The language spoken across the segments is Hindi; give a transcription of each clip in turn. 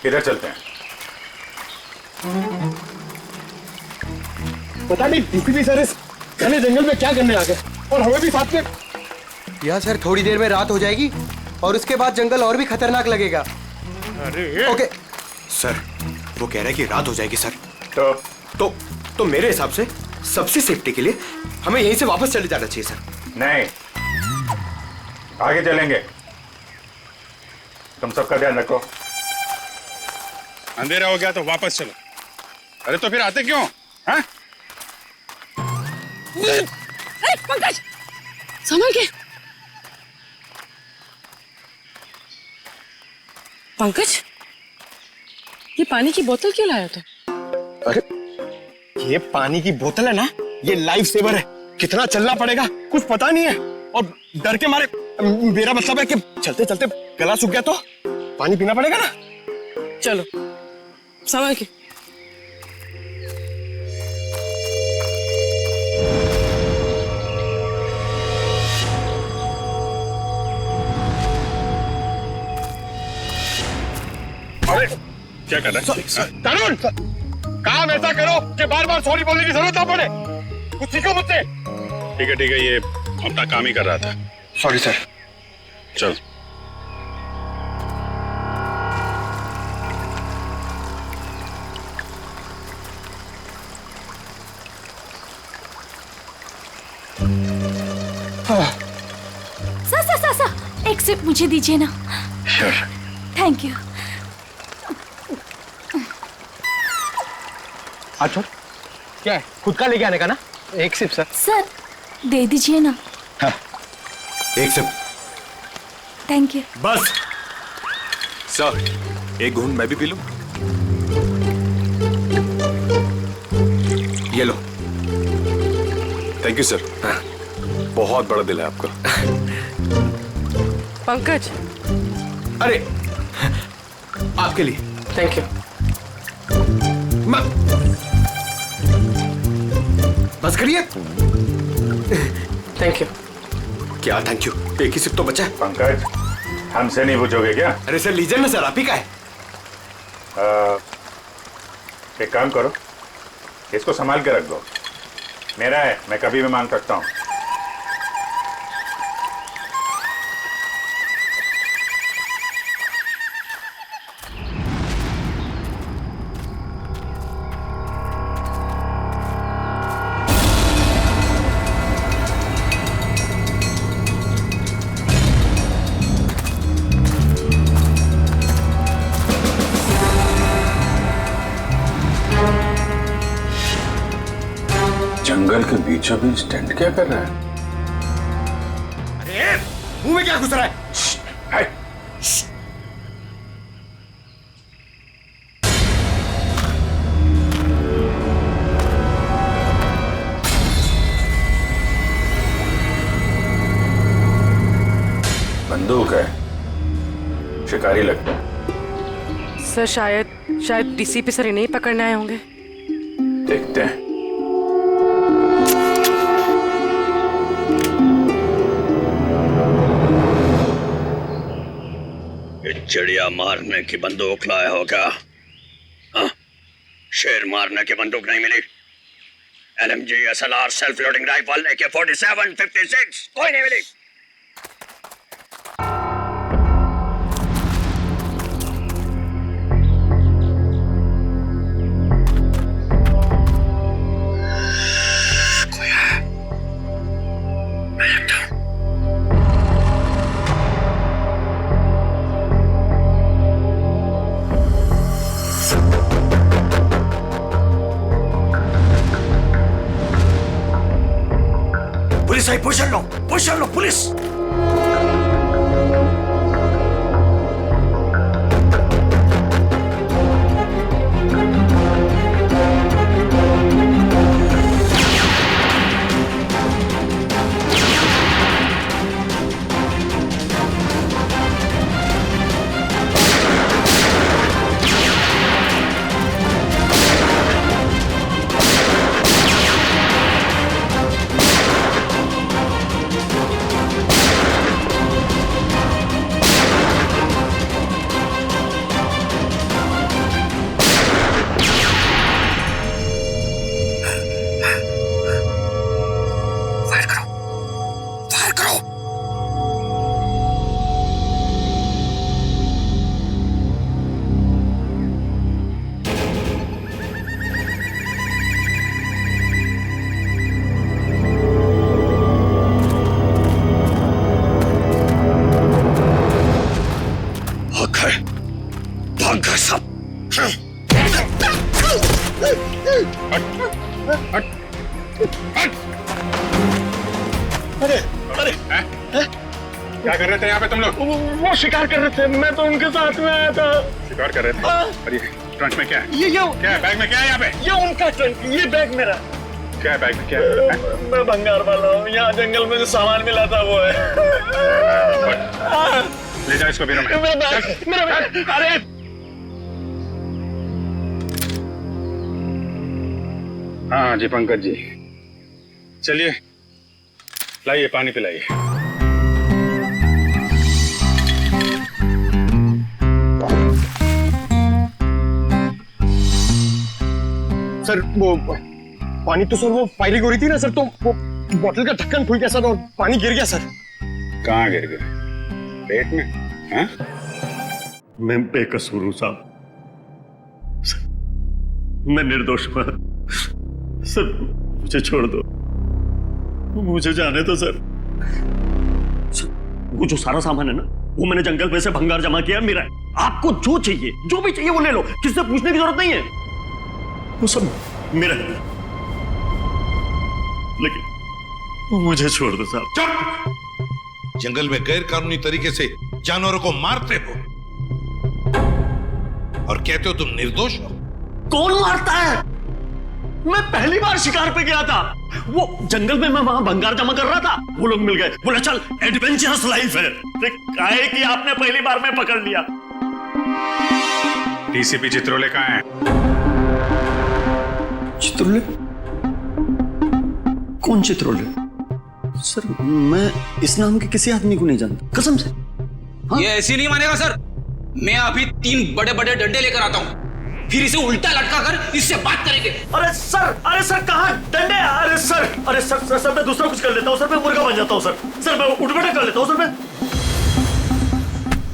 किधर चलते हैं? पता नहीं डीसीपी सर इस घने जंगल में क्या करने आ गए और हमें भी साथ में। यहाँ सर थोड़ी देर में रात हो जाएगी और उसके बाद जंगल और भी खतरनाक लगेगा। अरे ओके सर वो कह रहा है कि रात हो जाएगी सर। तो मेरे हिसाब से सबसे सेफ्टी के लिए हमें यहीं से वापस चले जाना चाहिए सर। नहीं, आगे चलेंगे। तुम सबका ध्यान रखो। अंधेरा हो गया तो वापस चलो। अरे तो फिर आते क्यों? हाँ? पंकज, संभल के। पंकज, ये पानी की बोतल क्यों लाया तू? अरे ये पानी की बोतल है ना, ये लाइफ सेवर है। कितना चलना पड़ेगा कुछ पता नहीं है और डर के मारे मेरा मतलब है कि चलते चलते गला सूख गया तो पानी पीना पड़ेगा ना। चलो संभल के। अरे क्या कर रहा है? तरुण, काम ऐसा करो कि बार बार सॉरी बोलने की जरूरत ना पड़े। कुछ सीखो मुझसे। ठीक है, ये अपना काम ही कर रहा था। Sorry sir. चल। सर, एक सिप मुझे दीजिए ना। श्योर। Thank you. अच्छा क्या है, खुद का लेके आने का ना? एक सिप सर। सर दे दीजिए ना। एक सिप। Thank you. बस सर, एक घूंट मैं भी पी लूं? ये लो। Thank you sir. बहुत बड़ा दिल है आपका। पंकज, अरे आपके लिए। Thank you. बस करिए। Thank you. क्या थैंक यू? एक ही सिप तो बचा है। पंकज, हमसे नहीं पूछोगे क्या? अरे सर लीजिए ना सर, आप ही का है। एक काम करो, इसको संभाल के रख दो। मेरा है, मैं कभी भी मांग सकता हूँ। जंगल के बीचों बीच टेंट क्या कर रहा है? अरे मुंह में क्या घुस रहा है? बंदूक है, शिकारी लगता है। सर शायद डीसीपी सर इन्हें ही पकड़ने आए होंगे। देखते हैं। चिड़िया मारने की बंदूक लाया होगा। हाँ? शेर मारने की बंदूक नहीं मिली। LMG, SLR, self loading rifle, AK-47, 56 कोई नहीं मिली। पुलिस आई, पोजीशन लो पुलिस। अरे अरे क्या कर रहे थे यहाँ पे तुम लोग? वो शिकार कर रहे थे, मैं तो उनके साथ में आया था। शिकार कर रहे थे? और ये ट्रंक में क्या है? ये क्या है बैग में? क्या है यहाँ पे? ये उनका ट्रंक, ये बैग मेरा। क्या है बैग में? क्या है? मैं भंगार वाला हूँ, यहाँ जंगल में जो सामान मिला था वो है। ले जाओ इसको बीरो में। मेरा बैग, अरे हाँ जी पंकज जी, चलिए लाइए पानी पिलाइए। सर वो पानी तो सर वो फायरिंग हो रही थी ना सर, तो वो बोतल का ढक्कन खुल गया सर और पानी गिर गया सर। कहाँ गिर गए? पेट में? हाँ? मैं बेकसूर हूं साहब, मैं निर्दोष हूं सर, मुझे छोड़ दो, मुझे जाने दो सर। वो जो सारा सामान है ना, वो मैंने जंगल में से भंगार जमा किया, मेरा है। आपको जो चाहिए, जो भी चाहिए वो ले लो, किससे पूछने की जरूरत नहीं है, वो सब मेरा है। लेकिन मुझे छोड़ दो साहब। चुप! जंगल में गैर कानूनी तरीके से जानवरों को मारते हो और कहते हो तुम निर्दोष हो। कौन मारता है? मैं पहली बार शिकार पे गया था, वो जंगल में मैं वहां भंगार जमा कर रहा था, वो लोग मिल गए, बोला चल एडवेंचरस लाइफ है। काहे कि आपने पहली बार में पकड़ लिया। डीसीपी चित्रोले कहाँ है? चित्रोले? कौन चित्रोले? सर मैं इस नाम के किसी आदमी को नहीं जानता, कसम से। हाँ? ये ऐसे नहीं मानेगा सर, मैं अभी 3 बड़े बड़े डंडे लेकर आता हूँ, फिर इसे उल्टा लटका कर इससे बात करेंगे। अरे सर कहाँ डंडे? अरे सर मैं दूसरा कुछ कर लेता हूँ सर, मैं मुर्गा बन जाता हूँ सर मैं उठ बैठक कर लेता हूँ सर मैं।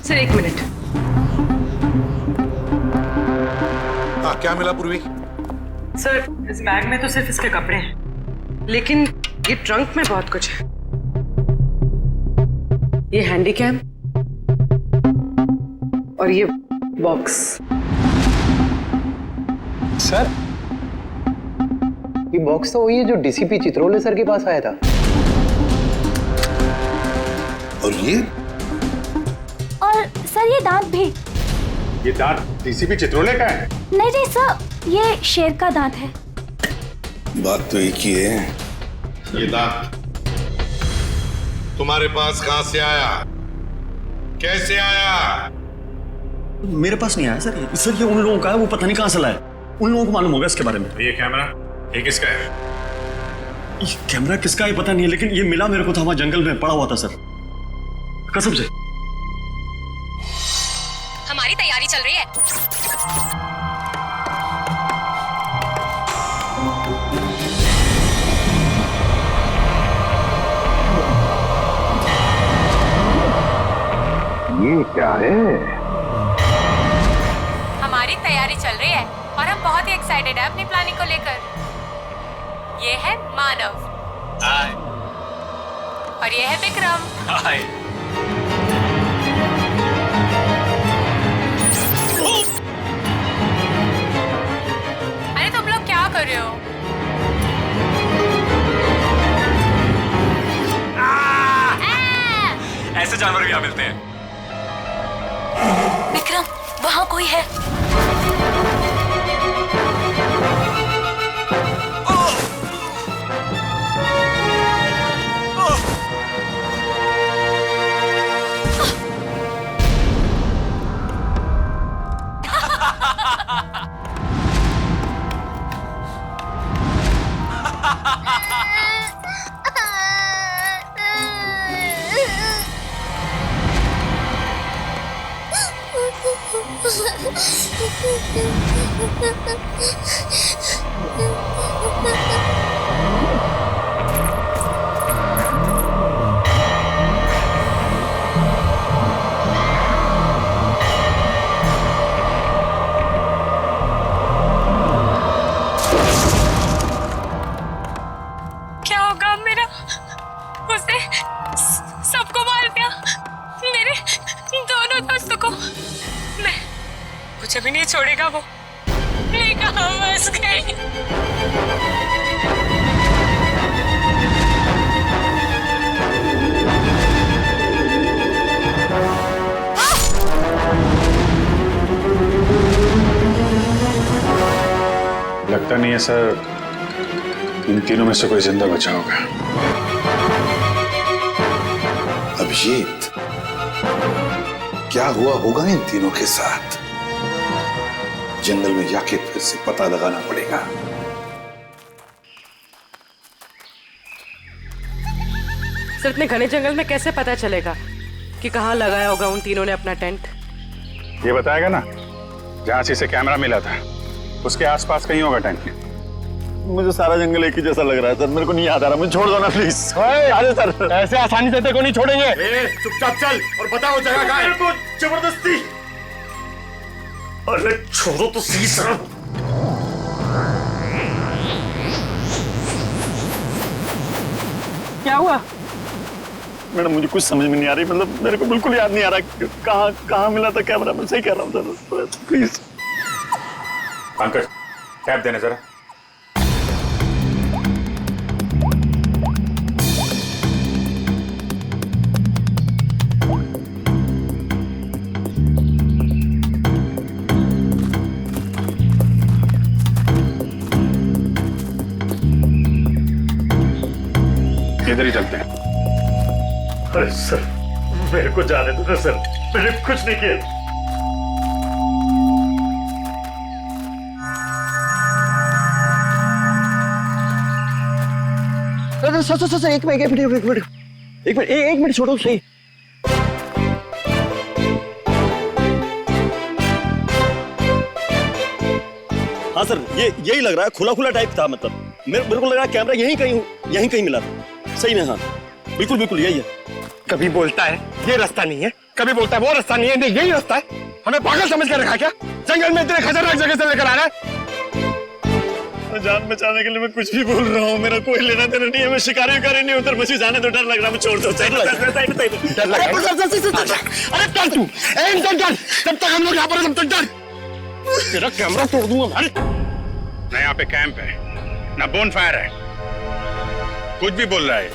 Sir 1 minute. हाँ क्या मिला पूर्वी? सर इस बैग में तो सिर्फ इसके कपड़े हैं, लेकिन ये ट्रंक में बहुत कुछ है। ये हैंडी कैम और ये बॉक्स। सर ये बॉक्स तो वही है जो डीसीपी चित्रोले सर के पास आया था। और ये? और सर ये दांत भी। ये दांत डीसीपी चित्रोले का है? नहीं सर, ये शेर का दांत है। बात तो एक ही है। ये दांत तुम्हारे पास कहां से आया? कैसे आया? मेरे पास नहीं आया सर ये उन लोगों का है, वो पता नहीं कहां से लाया, उन लोगों को मालूम होगा इसके बारे में। ये कैमरा ये किसका है? ये कैमरा किसका है पता नहीं है, लेकिन ये मिला मेरे को था, वहां जंगल में पड़ा हुआ था सर, कसम से। हमारी तैयारी चल रही है। ये क्या है? हमारी तैयारी चल रही है और हम बहुत ही एक्साइटेड है अपनी प्लानिंग को लेकर। ये है मानव। हाय। और ये है विक्रम। हाय। अरे तुम लोग क्या कर रहे हो? ऐसे जानवर भी यहाँ मिलते हैं। विक्रम वहां कोई है। क्या होगा अब मेरा? उसने सबको मार दिया, मेरे दोनों दोस्तों को। मैं मुझे भी नहीं छोड़ेगा वो। मैं कहाँ फंस गई? है सर, इन तीनों में से कोई जिंदा बचा होगा। अभिजीत, क्या हुआ होगा इन तीनों के साथ? जंगल में जाके फिर से पता लगाना पड़ेगा। सर इतने घने जंगल में कैसे पता चलेगा कि कहाँ लगाया होगा उन तीनों ने अपना टेंट? ये बताएगा ना, जहां से कैमरा मिला था उसके आसपास कहीं होगा टेंट। मुझे सारा जंगल एक ही जैसा लग रहा है सर, मेरे को नहीं याद आ रहा, मुझे छोड़ दो ना प्लीज। अरे सर, ऐसे आसानी से तेरे को नहीं छोड़ेंगे। चुपचाप चल और बताओ जगह कहाँ है। मेरे को जबरदस्ती। अरे छोड़ो तो सही सर। क्या हुआ? मैडम मुझे कुछ समझ में नहीं आ रही, मतलब मेरे को बिल्कुल याद नहीं आ रहा कहाँ मिला था कैमरा। मैं सही कह रहा हूँ सर, प्लीज। पंकज, टैप देने जरा। इधर ही चलते हैं। अरे सर मेरे को जाने दो ना सर, मैंने कुछ नहीं किया। सर एक मिनट छोड़ो सही। हाँ सर, यही लग रहा है, खुला टाइप था। मतलब मेरे को लग रहा है कैमरा यहीं कहीं मिला था। सही में हाँ, बिल्कुल यही है। कभी बोलता है ये रास्ता नहीं है, कभी बोलता है वो रास्ता नहीं है, नहीं यही रास्ता है। हमें पागल समझ कर रखा क्या? जंगल में इतने खतरनाक जगह से लेकर आ रहा है। जान बचाने के लिए मैं कुछ भी बोल रहा हूँ, मेरा कोई लेना देना नहीं है। मैं शिकारी नहीं उधर, मुझे जाने तो डर लग रहा है। छोड़ दो, डर लग रहा है। अरे डर तू, तब तक हम लोग यहाँ पर तब तक डर। तेरा कैमरा तोड़ दूंगा। अरे ना यहाँ पे कैंप है, ना बोन फायर है, कुछ भी बोल रहा है।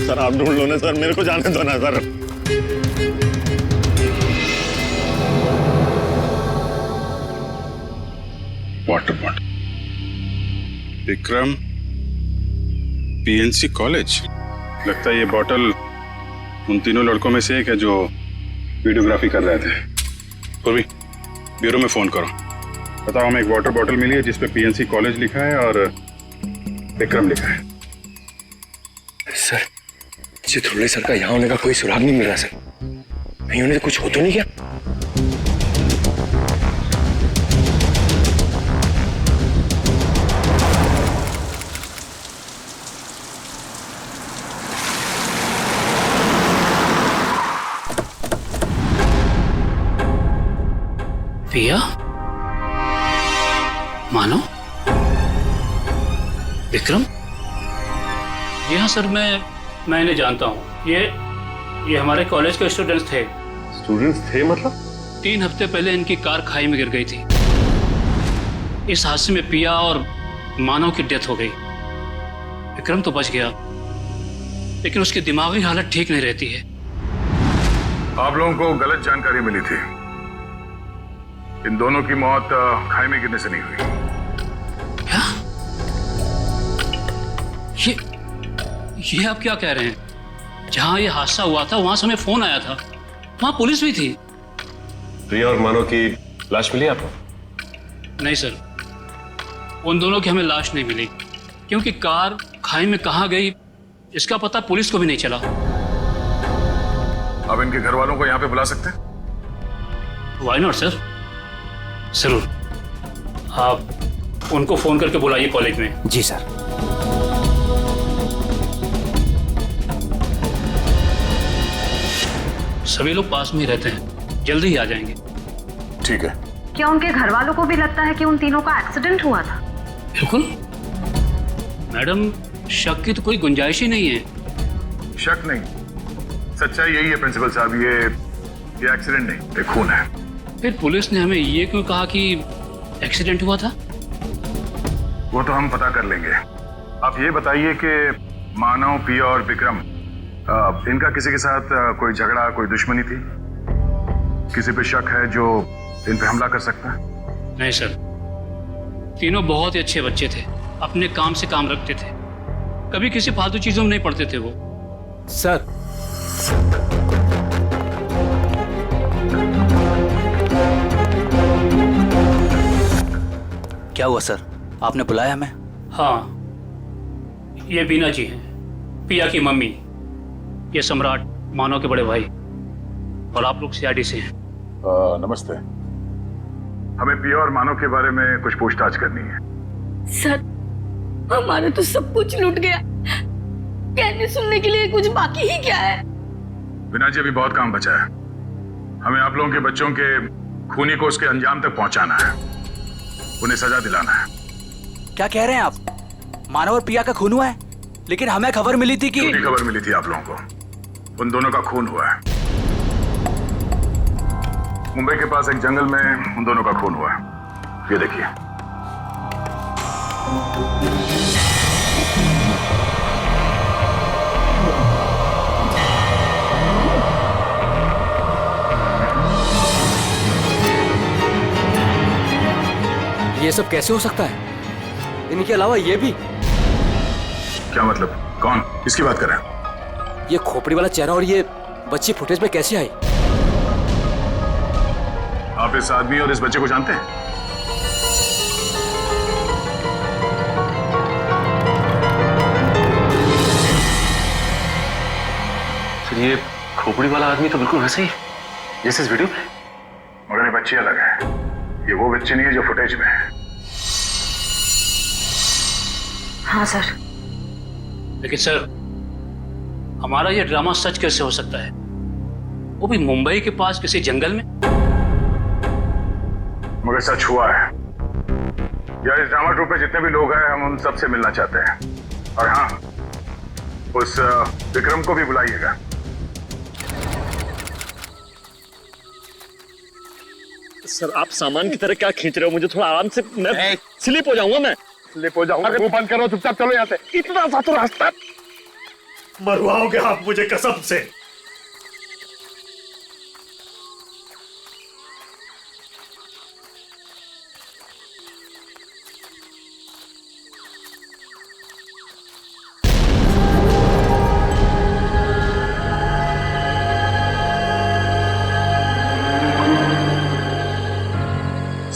सर आप ढूंढ लो ना सर, मेरे को जाने दो ना sir. Water bottle, Vikram PNC college. लगता है ये बॉटल उन तीनों लड़कों में से एक है जो वीडियोग्राफी कर रहे थे। पूर्वी, ब्यूरो में फोन करो, बताओ हमें एक वाटर बॉटल मिली है जिसपे पीएनसी कॉलेज लिखा है और विक्रम लिखा है। सर, चित्रोले सर का यहाँ होने का कोई सुराग नहीं मिल रहा सर। नहीं होने से कुछ हो तो नहीं क्या? पिया, मानो, विक्रम। जी हाँ सर, मैं इन्हें जानता हूँ। ये हमारे कॉलेज के स्टूडेंट्स थे। स्टूडेंट्स थे मतलब? 3 हफ्ते पहले इनकी कार खाई में गिर गई थी। इस हादसे में पिया और मानव की डेथ हो गई। विक्रम तो बच गया, लेकिन उसकी दिमागी हालत ठीक नहीं रहती है। आप लोगों को गलत जानकारी मिली थी। इन दोनों की मौत खाई में गिरने से नहीं हुई। क्या? ये आप क्या कह रहे हैं? जहां ये हादसा हुआ था वहां से हमें फोन आया था, वहां पुलिस भी थी। प्रिया और मानव की लाश मिली आपको? नहीं सर, उन दोनों की हमें लाश नहीं मिली, क्योंकि कार खाई में कहां गई इसका पता पुलिस को भी नहीं चला। अब इनके घर वालों को यहाँ पे बुला सकते हैं? व्हाई नॉट सर, जरूर। आप उनको फोन करके बुलाइए कॉलेज में। जी सर। सभी लोग पास में ही रहते हैं, जल्दी ही आ जाएंगे। ठीक है। क्या उनके घर वालों को भी लगता है कि उन तीनों का एक्सीडेंट हुआ था? बिल्कुल मैडम, शक की तो कोई गुंजाइश ही नहीं है। शक नहीं, सच्चाई यही है प्रिंसिपल साहब, ये एक्सीडेंट नहीं, ये खून है। फिर पुलिस ने हमें ये क्यों कहा कि एक्सीडेंट हुआ था? वो तो हम पता कर लेंगे। आप ये बताइए कि मानव, पिया और विक्रम, इनका किसी के साथ कोई झगड़ा, कोई दुश्मनी थी? किसी पे शक है जो इन पे हमला कर सकता है? नहीं सर, तीनों बहुत ही अच्छे बच्चे थे, अपने काम से काम रखते थे, कभी किसी फालतू चीजों में नहीं पड़ते थे वो। सर, क्या हुआ सर, आपने बुलाया हमें? हाँ, ये बीना जी हैं, पिया की मम्मी, ये सम्राट मानव के बड़े भाई, और आप लोग सीआईडी से हैं। नमस्ते। हमें पिया और मानव के बारे में कुछ पूछताछ करनी है। सर, हमारा तो सब कुछ लूट गया, कहने सुनने के लिए कुछ बाकी ही क्या है? बिना जी अभी बहुत काम बचा है। हमें आप लोगों के बच्चों के खूनी को उसके अंजाम तक पहुंचाना है, उन्हें सजा दिलाना है। क्या कह रहे हैं आप? मानव और पिया का खून हुआ है, लेकिन हमें खबर मिली थी कि... झूठी खबर मिली थी आप लोगों को। उन दोनों का खून हुआ है। मुंबई के पास एक जंगल में उन दोनों का खून हुआ है। ये देखिए। ये सब कैसे हो सकता है? इनके अलावा ये भी? क्या मतलब? कौन? किसकी बात कर रहे हैं? ये खोपड़ी वाला चेहरा और ये बच्ची फुटेज में कैसे आई? आप इस आदमी और इस बच्चे को जानते हैं? सर, ये खोपड़ी वाला आदमी तो बिल्कुल वैसे ही जैसे इस वीडियो में, मगर ये बच्ची अलग है। ये वो बच्ची नहीं है जो फुटेज में है। हाँ सर। लेकिन सर, हमारा ये ड्रामा सच कैसे हो सकता है, वो भी मुंबई के पास किसी जंगल में? मगर सच हुआ है। यार, इस ड्रामा ट्रूप में जितने भी लोग हैं, हम उन सबसे मिलना चाहते हैं। और हाँ, उस विक्रम को भी बुलाइएगा। सर, आप सामान की तरह क्या खींच रहे हो? मुझे थोड़ा आराम से, मैं स्लिप हो जाऊंगा। मैं स्लिप हो जाऊंगा? मुंह बंद करो, चुपचाप चलो यहाँ से। इतना सा तो रास्ता। मरवाओगे आप मुझे कसम से।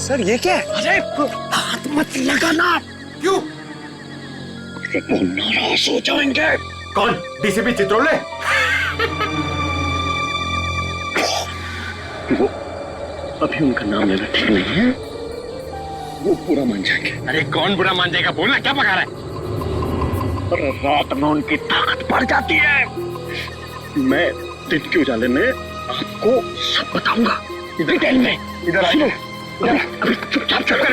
सर, ये क्या है? अरे हाथ मत लगाना। क्यों? वो नाराज हो जाएंगे। कौन? डीसीपी चित्रोले? वो अभी उनका नाम लेना ठीक नहीं है, वो बुरा मान जाएंगे। अरे कौन बुरा मान जाएगा? बोलना, क्या पका रहा है? और रात में उनकी ताकत बढ़ जाती है। मैं दिन के उजाले में आपको सब बताऊंगा, डिटेल में। इधर आइए। अभी चुपचाप चल कर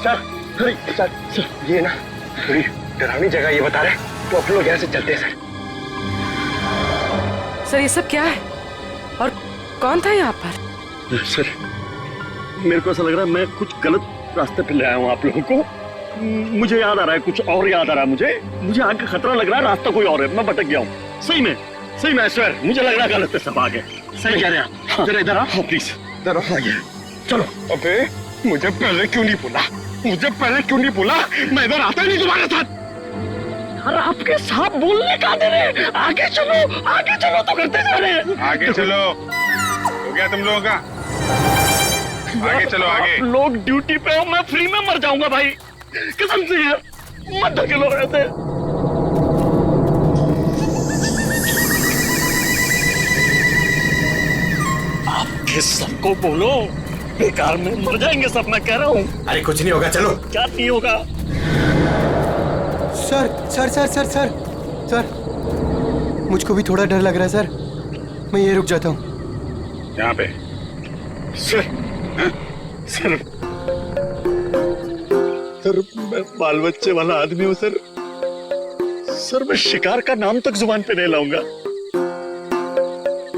सर, ये ना थोड़ी डरावनी जगह ये बता रहे, तो आप लोग यहाँ से चलते हैं सर। सर, ये सब क्या है और कौन था यहाँ पर? सर, मेरे को ऐसा लग रहा है मैं कुछ गलत रास्ते पे ले आया हूँ आप लोगों को। मुझे याद आ रहा है, कुछ और याद आ रहा है। मुझे आगे खतरा लग रहा है, रास्ता कोई और है, मैं भटक गया हूँ। सही में सर, मुझे लग रहा है गलत है सब आगे। सही कह रहे हैं। जरा इधर आओ प्लीज। इधर आइए। चलो। अबे, मुझे पहले क्यों नहीं बोला? मैं इधर आता ही नहीं तुम्हारे साथ। यार, आपके साथ बोलने का दे रहे। आगे चलो तो करते जा रहे हैं। आगे चलो। हो गया तुम लोगों का? आगे चलो, आगे। आप लोग ड्यूटी पे हो, मैं फ्री में मर जाऊंगा भाई, कसम से यार। मत धकेलो रहते। आपके सबको बोलो, बेकार में मर जाएंगे सब, मैं कह रहा हूँ। अरे कुछ नहीं होगा, चलो। क्या नहीं होगा? सर, मुझको भी थोड़ा डर लग रहा है सर। मैं ये रुक जाता हूँ यहाँ पे। सर, मैं बाल बच्चे वाला आदमी हूँ सर, मैं शिकार का नाम तक जुबान पे नहीं लाऊंगा।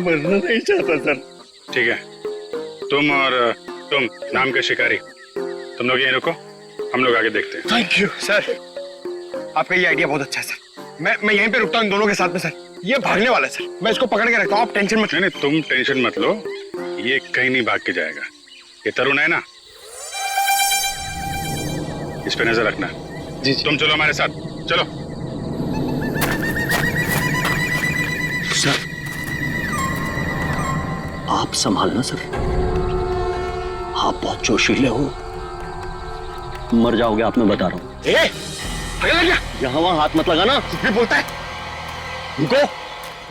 मरना नहीं चाहता सर। ठीक है, तुम और तुम नाम के शिकारी, तुम लोग यहीं रुको, हम लोग आगे देखते हैं। थैंक यू सर, आपका ये आइडिया बहुत अच्छा है सर। मैं यहीं पे रुकता हूँ इन दोनों के साथ में सर। ये भागने वाला है सर, मैं इसको पकड़ के रखता हूँ, आप टेंशन मत। नहीं, तुम टेंशन मत लो, ये कहीं नहीं भाग के जाएगा। ये तरुण है ना, इस पे नजर रखना। जी तुम चलो हमारे साथ, चलो। सर आप संभालना सर, आप बहुत जोशीले हो, मर जाओगे आप, मैं बता रहा हूँ। यहाँ वहां हाथ मत लगाना, कुछ भी बोलता है। गो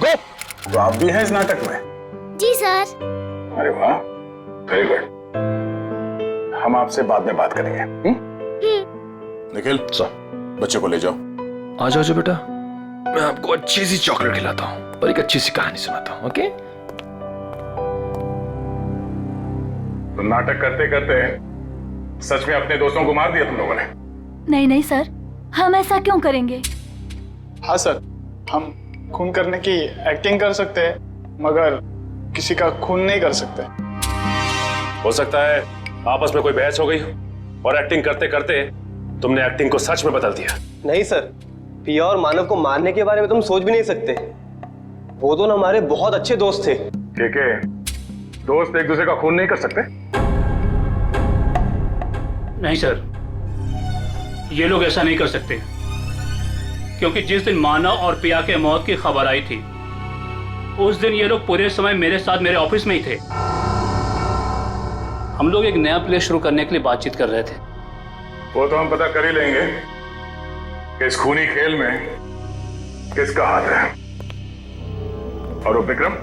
गो। तो आप भी हैं इस नाटक में? जी सर। अरे वाह, वेरी गुड। हम आपसे बाद में बात करेंगे। निखिल सर, बच्चे को ले जाओ। आ जाओ बेटा, मैं आपको अच्छी सी चॉकलेट खिलाता हूँ और एक अच्छी सी कहानी सुनाता हूँ। ओके? तो नाटक करते करते सच में अपने दोस्तों को मार दिया तुम लोगों ने? नहीं नहीं सर, हम ऐसा क्यों करेंगे? हाँ सर, हम खून करने की एक्टिंग कर सकते हैं मगर किसी का खून नहीं कर सकते। हो सकता है आपस में कोई बहस हो गई हो और एक्टिंग करते करते तुमने एक्टिंग को सच में बदल दिया। नहीं सर, पिया और मानव को मारने के बारे में तुम सोच भी नहीं सकते। वो दोनों हमारे बहुत अच्छे दोस्त थे। ठीक है, दोस्त एक दूसरे का खून नहीं कर सकते? नहीं सर, ये लोग ऐसा नहीं कर सकते, क्योंकि जिस दिन मानव और पिया के मौत की खबर आई थी उस दिन ये लोग पूरे समय मेरे साथ मेरे ऑफिस में ही थे। हम लोग एक नया प्ले शुरू करने के लिए बातचीत कर रहे थे। वो तो हम पता कर ही लेंगे कि इस खूनी खेल में किसका हाथ है। और वो विक्रम,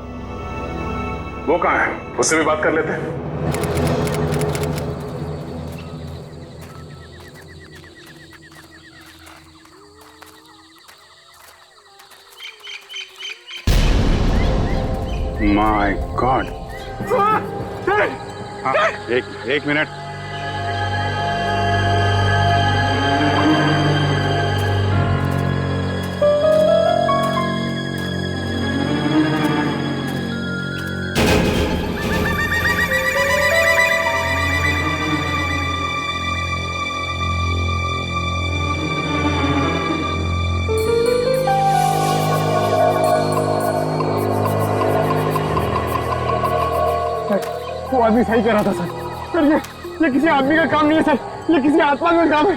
वो कहाँ है? उससे भी बात कर लेते हैं। My God. हाँ, एक मिनट। वो आदमी सही कह रहा था सर, ये किसी आदमी का काम नहीं है सर, ये किसी आत्मा का काम है।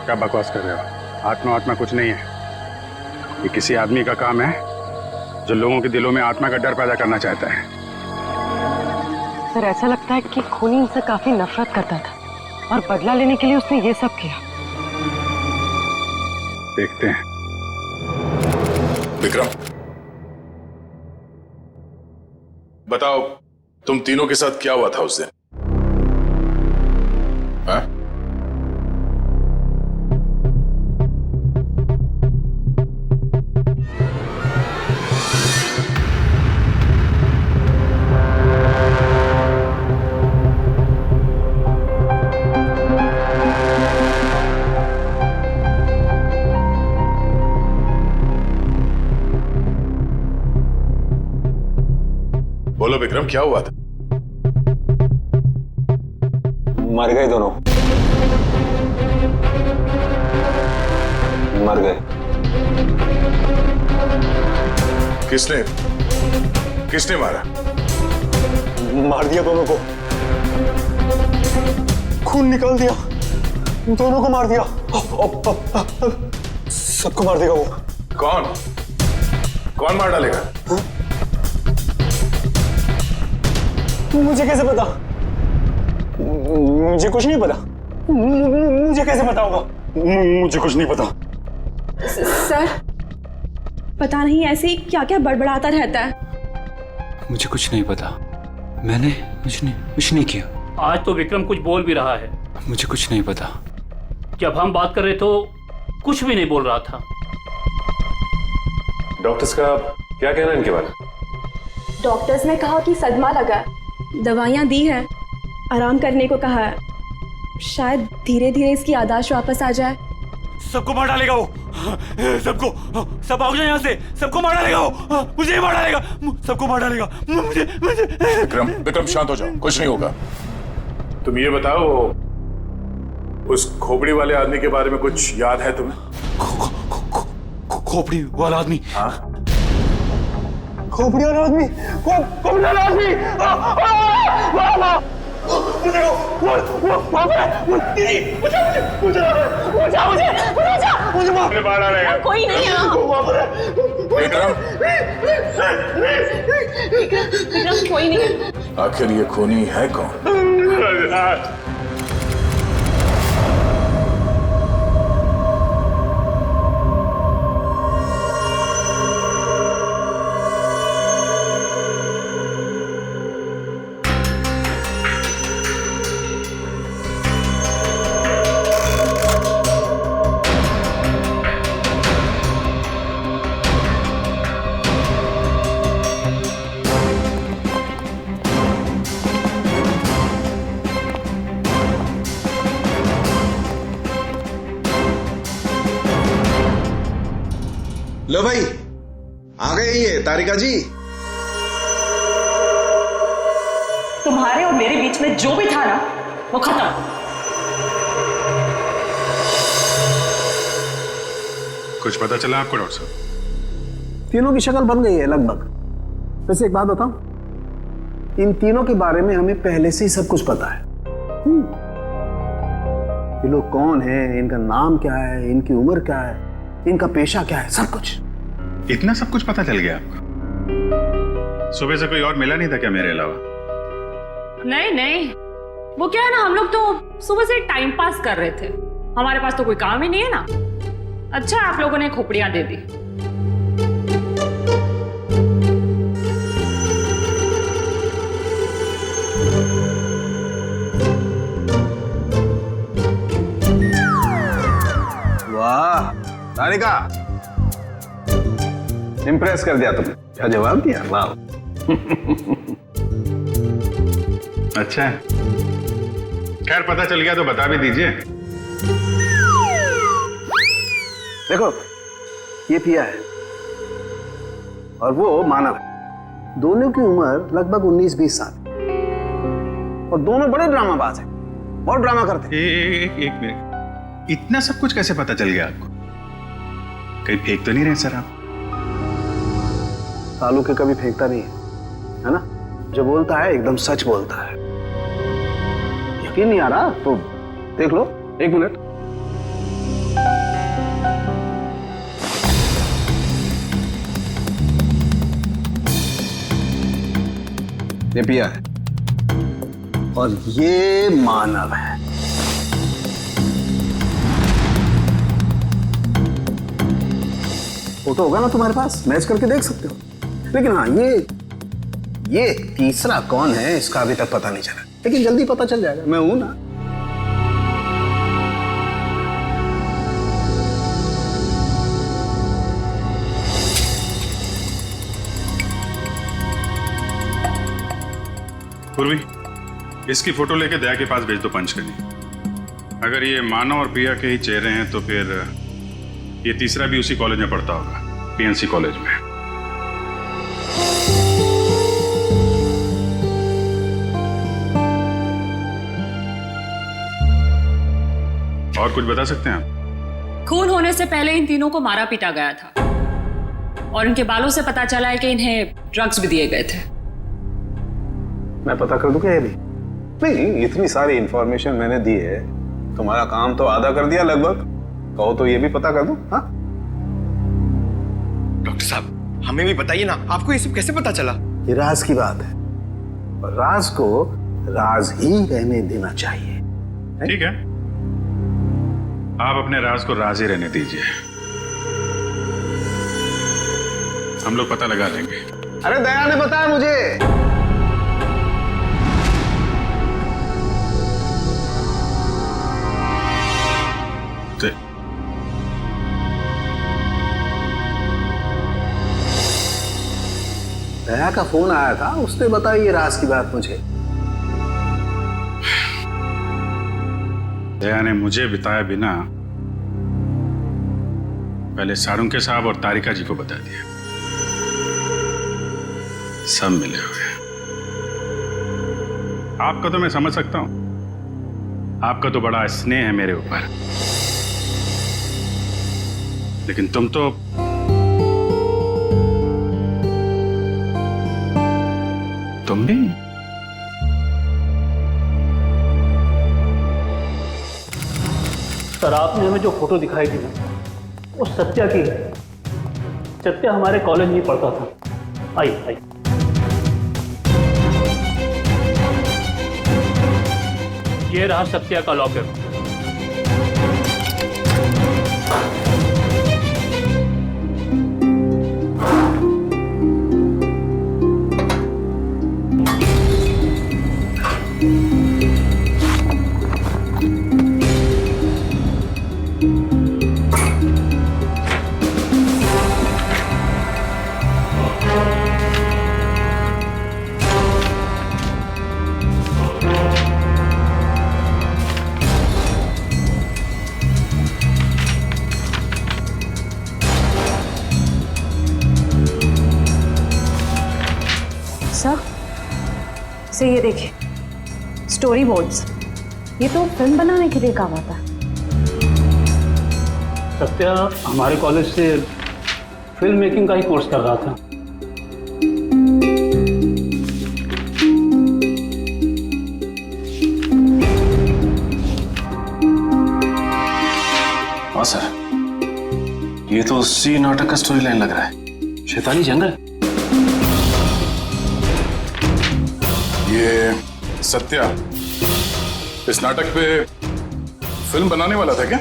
क्या बकवास कर रहे हो? आत्मा कुछ नहीं है, ये किसी आदमी का काम है जो लोगों के दिलों में आत्मा का डर पैदा करना चाहता है। सर ऐसा लगता है कि खूनी उनसे काफी नफरत करता था और बदला लेने के लिए उसने ये सब किया। देखते हैं। विक्रम, बताओ तुम तीनों के साथ क्या हुआ था उस दिन? हाँ? बोलो विक्रम, क्या हुआ था? मर गए दोनों, मर गए। किसने मारा? मार दिया दोनों को, खून निकाल दिया, दोनों को मार दिया, सबको मार देगा वो। कौन मार डालेगा? हा? मुझे कैसे पता? मुझे कुछ नहीं पता। मुझे कैसे पता होगा? मुझे कुछ नहीं पता। सर पता नहीं ऐसे ही क्या क्या बड़बड़ाता रहता है। मुझे कुछ नहीं पता, मैंने कुछ नहीं किया। आज तो विक्रम कुछ बोल भी रहा है। मुझे कुछ नहीं पता। जब हम बात कर रहे तो कुछ भी नहीं बोल रहा था। डॉक्टर्स का क्या कहना है इनके बारे में? डॉक्टर्स ने कहा कि सदमा लगा, दवाइयाँ दी है, आराम करने को कहा है, शायद धीरे धीरे इसकी याददाश्त वापस आ जाए। सबको मार डालेगा वो, सबको, सब भाग जाए यहाँ से, सबको मार डालेगा वो, मुझे ही मार डालेगा, सबको मार डालेगा, मुझे। विक्रम शांत हो जाओ, कुछ नहीं होगा। तुम ये बताओ, उस खोपड़ी वाले आदमी के बारे में कुछ याद है तुम्हें? खोपड़ी वाला आदमी? हाँ, खोपड़ी वाला आदमी, खोपड़ी वाला आदमी, मुझे बाहर आ रहा है। कोई नहीं है। विक्रम, विक्रम कोई नहीं है। आखिर ये खूनी है कौन? लो भाई, आ गए ये तारिका जी। तुम्हारे और मेरे बीच में जो भी था ना, वो खत्म। कुछ पता चला आपको डॉक्टर साहब? तीनों की शक्ल बन गई है लगभग। वैसे एक बात बताऊं, इन तीनों के बारे में हमें पहले से ही सब कुछ पता है। ये लोग कौन हैं, इनका नाम क्या है, इनकी उम्र क्या है, इनका पेशा क्या है, सब कुछ। इतना सब कुछ पता चल गया आपको? सुबह से कोई और मिला नहीं था क्या मेरे अलावा? नहीं नहीं, वो क्या है ना, हम लोग तो सुबह से टाइम पास कर रहे थे। हमारे पास तो कोई काम ही नहीं है ना। अच्छा आप लोगों ने खोपड़ियां दे दी। वाह तारिका, इम्प्रेस कर दिया तुमने। क्या जवाब दिया, वाह। अच्छा है, खैर पता चल गया तो बता भी दीजिए। देखो, ये पिया है और वो मानव है। दोनों की उम्र लगभग 19-20 साल और दोनों बड़े ड्रामाबाज हैं, बहुत ड्रामा करते हैं। एक मिनट, इतना सब कुछ कैसे पता चल गया आपको? कहीं फेंक तो नहीं रहे सर आप? तालू के कभी फेंकता नहीं है ना? जो बोलता है एकदम सच बोलता है। यकीन नहीं आ रहा तो देख लो, एक मिनट। ये पिया है और ये मानव है। फोटो होगा ना तुम्हारे पास, मैच करके देख सकते हो। लेकिन हाँ, ये तीसरा कौन है इसका अभी तक पता नहीं चला, लेकिन जल्दी पता चल जाएगा। मैं हूं ना। पूर्वी, इसकी फोटो लेके दया के पास भेज दो पंच करनी। अगर ये मानव और पिया के ही चेहरे हैं तो फिर ये तीसरा भी उसी कॉलेज में पढ़ता होगा, पीएनसी कॉलेज में। और कुछ बता सकते हैं आप? खून होने से पहले इन तीनों को मारा पीटा गया था और इनके बालों से पता चला है कि इन्हें ड्रग्स भी दिए गए थे। मैं पता कर दूं क्या? ये भी नहीं, इतनी सारी इंफॉर्मेशन मैंने दी है, तुम्हारा काम तो आधा कर दिया लगभग। कहो तो ये भी पता कर दूं? हाँ डॉक्टर साहब, हमें भी बताइए ना, आपको ये सब कैसे पता चला? ये राज की बात है और राज को राज ही रहने देना चाहिए। ठीक है, आप अपने राज को राज ही रहने दीजिए, हम लोग पता लगा लेंगे। अरे दया ने बताया मुझे। दया का फोन आया था, उसने बताई ये राज की बात मुझे। दया ने मुझे बताया बिना पहले सारुंके साहब और तारिका जी को बता दिया। सब मिले हुए। आपका तो मैं समझ सकता हूं, आपका तो बड़ा स्नेह है मेरे ऊपर, लेकिन तुम तो सर आपने हमें जो फोटो दिखाई थी ना वो सत्या की है। सत्या हमारे कॉलेज में पढ़ता था। आई आई ये रहा सत्या का लॉकर। से ये देखिए स्टोरी बोर्ड्स, ये तो फिल्म बनाने के लिए काम आता है। सत्या हमारे कॉलेज से फिल्म मेकिंग का ही कोर्स कर रहा था। हाँ सर, ये तो उसी नाटक का स्टोरी लाइन लग रहा है, शैतानी जंगल। ये सत्या इस नाटक पे फिल्म बनाने वाला था क्या?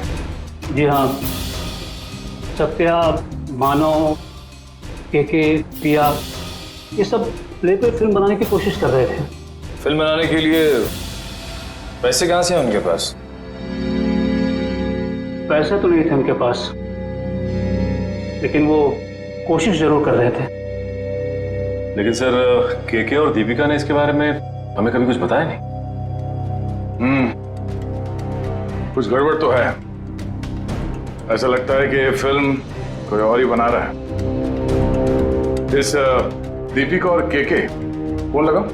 जी हाँ, सत्या, मानव, केके, पिया, ये सब प्ले पे फिल्म बनाने की कोशिश कर रहे थे। फिल्म बनाने के लिए पैसे कहाँ से हैं उनके पास? पैसे तो नहीं थे उनके पास, लेकिन वो कोशिश जरूर कर रहे थे। लेकिन सर केके और दीपिका ने इसके बारे में हमें कभी कुछ बताया नहीं। कुछ गड़बड़ तो है। ऐसा लगता है कि ये फिल्म कोई और ही बना रहा है। इस दीपिका और केके फोन लगाओ।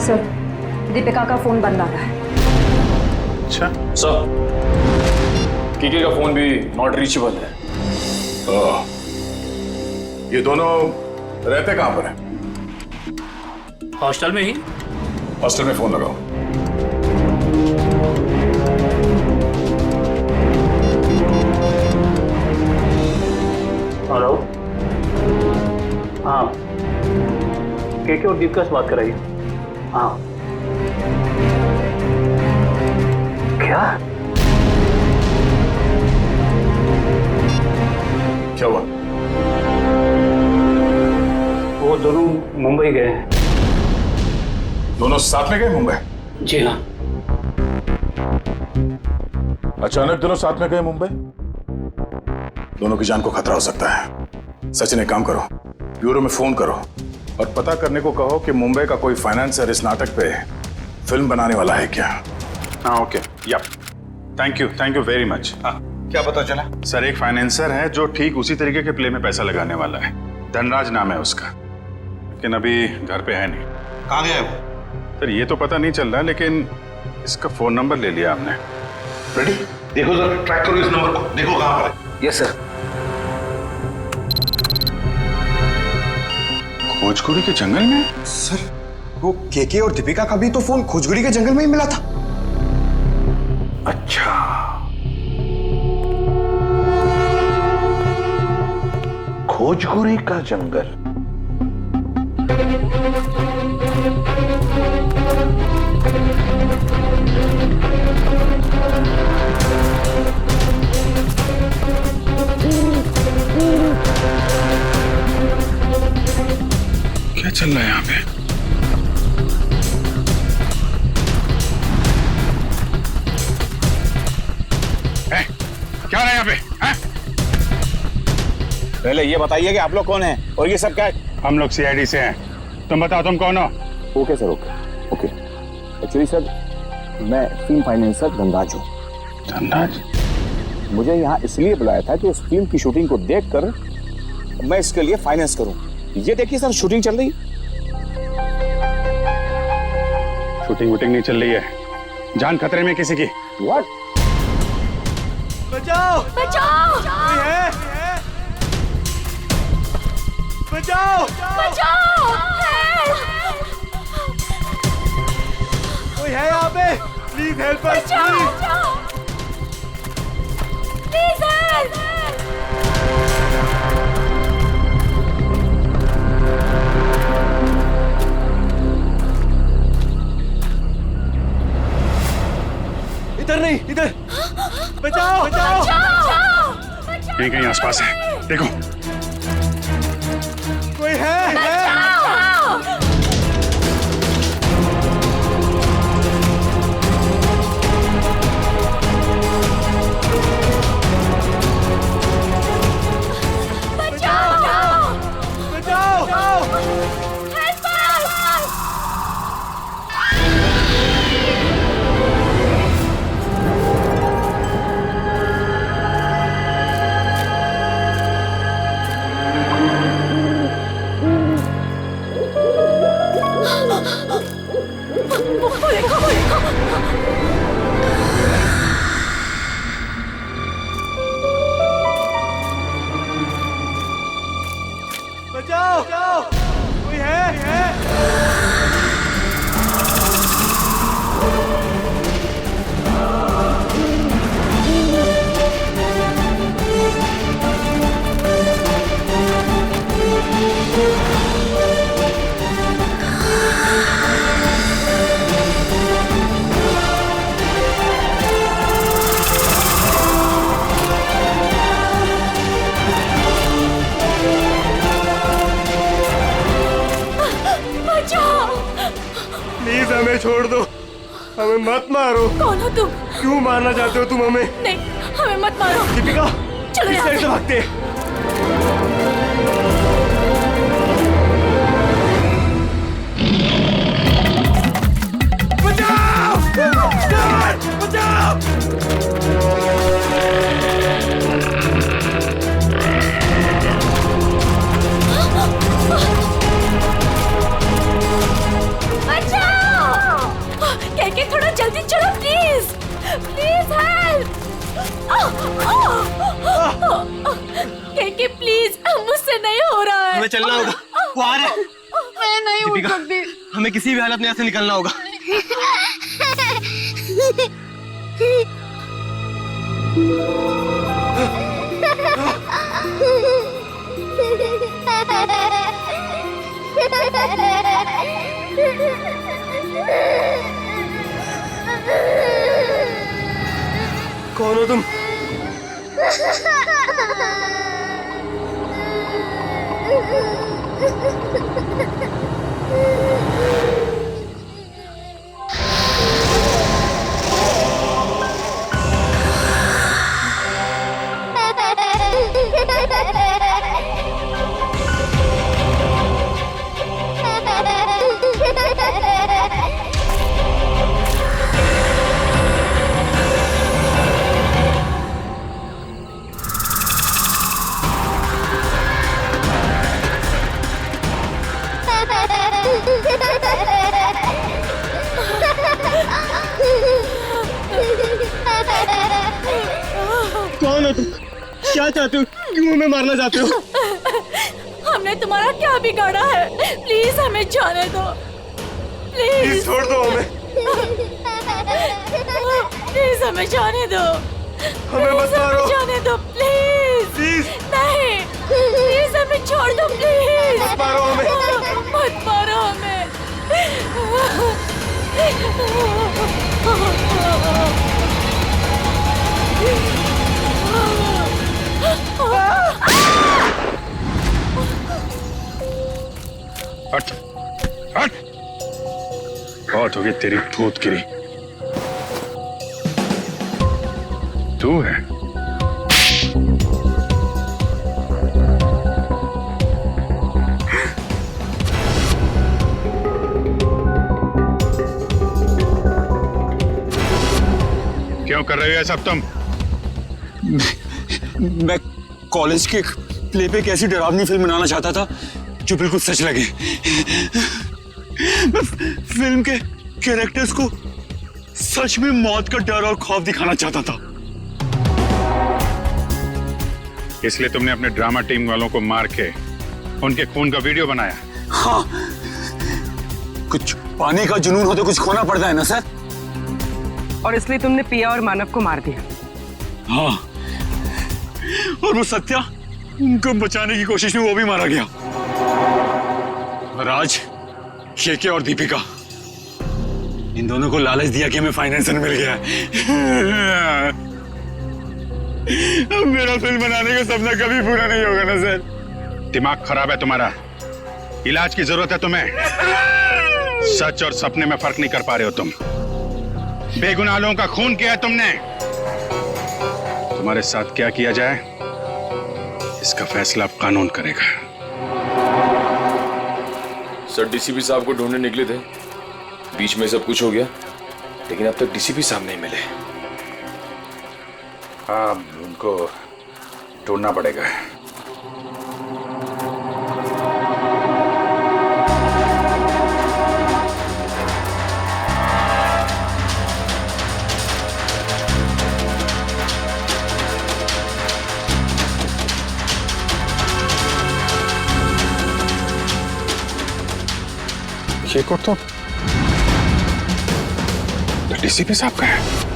सर दीपिका का फोन बंद आ रहा है। अच्छा सर, केके का फोन भी नॉट रीचेबल है। ये दोनों रहते कहां पर हैं? हॉस्टल में ही। हॉस्टल में फोन लगाओ। हेलो, हाँ, केके और दीपिका से बात कराइए। हाँ, क्या हुआ? वो दोनों मुंबई गए हैं। दोनों साथ में गए मुंबई? जी हाँ। अचानक दोनों साथ में गए मुंबई? दोनों की जान को खतरा हो सकता है। सचिन एक काम करो, ब्यूरो में फोन करो और पता करने को कहो कि मुंबई का कोई फाइनेंसर इस नाटक पे फिल्म बनाने वाला है क्या। हाँ ओके, या थैंक यू वेरी मच। हाँ क्या पता चला? सर एक फाइनेंसर है जो ठीक उसी तरीके के प्ले में पैसा लगाने वाला है। धनराज नाम है उसका, लेकिन अभी घर पे है नहीं। कहाँ गया है वो? सर ये तो पता नहीं चल रहा, लेकिन इसका फोन नंबर ले लिया हमने। रेडी? देखो जरा, ट्रैक करो इस नंबर को, देखो कहाँ पर है। Yes sir. खोजकुड़ी के जंगल में? सर वो केके और दीपिका का भी तो फोन खोजकुड़ी के जंगल में ही मिला था। अच्छा, खोजकुड़ी का जंगल। क्या चल रहा है यहाँ पे? क्या रहा है यहाँ पे? पहले ये बताइए कि आप लोग कौन हैं और ये सब क्या है? हम लोग सीआईडी से हैं। तुम बताओ तुम कौन हो? Okay sir, okay. Actually sir मैं फिल्म फाइनेंसर धनराज हूँ। धनराज? मुझे यहाँ इसलिए बुलाया था कि इस फिल्म की शूटिंग को देखकर मैं इसके लिए फाइनेंस करूँ। ये देखिए सर, शूटिंग चल रही है। शूटिंग वूटिंग नहीं चल रही है, जान खतरे में किसी की। व्हाट? बचाओ बचाओ कोई है बचाओ बचाओ कोई है यहाँ पे? Please help us please help. इधर नहीं, इधर। बचाओ बचाओ कहीं कहीं आसपास है, देखो। कोई है बचाओ कोई है प्लीज हमें छोड़ दो, हमें मत मारो। कौन हो तुम? क्यों मारना चाहते हो तुम हमें? नहीं, हमें मत मारो। दीपिका, चलो इस साइड से भागते। बचाओ! बचाओ! कहके थोड़ा जल्दी चलो प्लीज, प्लीज हेल्प। कहके प्लीज, मुझसे नहीं हो रहा है। हमें चलना होगा, वो आ रहा है। मैं नहीं उठ दीपिका, सकती। हमें किसी भी हालत में यहाँ से निकलना होगा। कौन हो तुम? कौन हो तुम? क्या चाहते हो? क्यों हमें मारना चाहते हो? हमने तुम्हारा क्या बिगाड़ा है? प्लीज हमें जाने दो, प्लीज छोड़ दो हमें। प्लीज हमें जाने दो, हमें मत मारो। जाने दो प्लीज। नहीं, प्लीज हमें छोड़ दो प्लीज। मत मारो हमें। मत मारो हमें। हट हट, बहुत होगी तेरी भूतगिरी। तू है? क्यों कर रहे हो ये सब तुम? मैं कॉलेज के प्ले पे एक ऐसी डरावनी फिल्म बनाना चाहता था जो बिल्कुल सच लगे। मैं फिल्म के कैरेक्टर्स को सच में मौत का डर और खौफ दिखाना चाहता था। इसलिए तुमने अपने ड्रामा टीम वालों को मार के उनके खून का वीडियो बनाया। हाँ, कुछ पाने का जुनून हो तो कुछ खोना पड़ता है ना सर। और इसलिए तुमने पिया और मानव को मार दिया। हाँ, और वो सत्या, उनको बचाने की कोशिश में वो भी मारा गया। राज, केके और दीपिका, इन दोनों को लालच दिया कि हमें फाइनेंसर मिल गया है। अब मेरा फिल्म बनाने का सपना कभी पूरा नहीं होगा ना सर। दिमाग खराब है तुम्हारा, इलाज की जरूरत है तुम्हें। सच और सपने में फर्क नहीं कर पा रहे हो तुम। बेगुनाह लोगों का खून किया है तुमने। तुम्हारे साथ क्या किया जाए इसका फैसला अब कानून करेगा। सर डीसीपी साहब को ढूंढने निकले थे, बीच में सब कुछ हो गया, लेकिन अब तक डीसीपी साहब नहीं मिले। हाँ, उनको ढूंढना पड़ेगा। ये को तो डीसीपी साहब का है।